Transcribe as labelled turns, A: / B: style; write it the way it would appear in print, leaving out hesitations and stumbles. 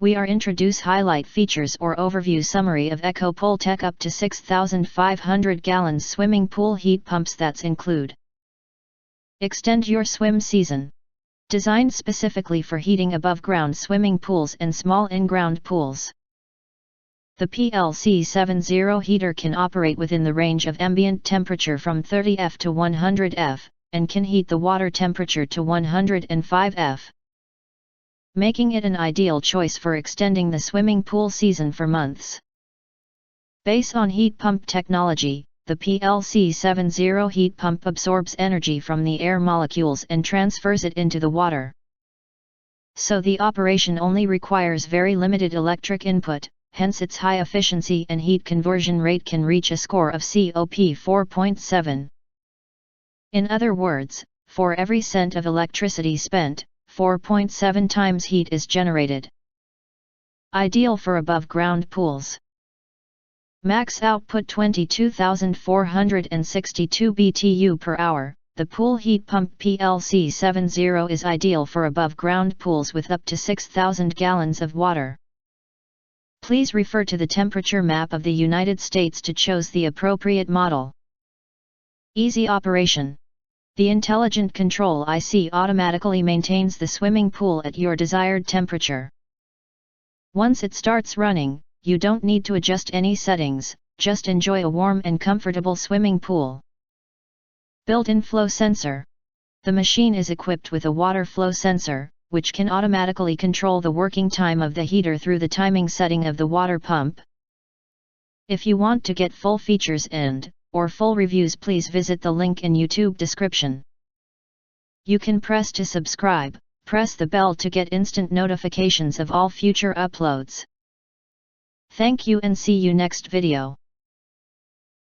A: we are introduce highlight features or overview summary of ECOPOOLTECH up to 6,500 gallons swimming pool heat pumps that's include. Extend your swim season. Designed specifically for heating above ground swimming pools and small in-ground pools. The PLC70 heater can operate within the range of ambient temperature from 30 F to 100 F, and can heat the water temperature to 105 F. Making it an ideal choice for extending the swimming pool season for months. Based on heat pump technology, the PLC70 heat pump absorbs energy from the air molecules and transfers it into the water. So the operation only requires very limited electric input, hence its high efficiency and heat conversion rate can reach a score of COP 4.7. In other words, for every cent of electricity spent, 4.7 times heat is generated. Ideal for above-ground pools. Max output 22,462 BTU per hour. The pool heat pump PLC70 is ideal for above-ground pools with up to 6,000 gallons of water. Please refer to the temperature map of the United States to choose the appropriate model. Easy operation. The intelligent control IC automatically maintains the swimming pool at your desired temperature. Once it starts running, you don't need to adjust any settings, just enjoy a warm and comfortable swimming pool. Built-in flow sensor. The machine is equipped with a water flow sensor, which can automatically control the working time of the heater through the timing setting of the water pump. If you want to get full features or full reviews, please visit the link in YouTube description. You can press to subscribe, press the bell to get instant notifications of all future uploads. Thank you and see you next video.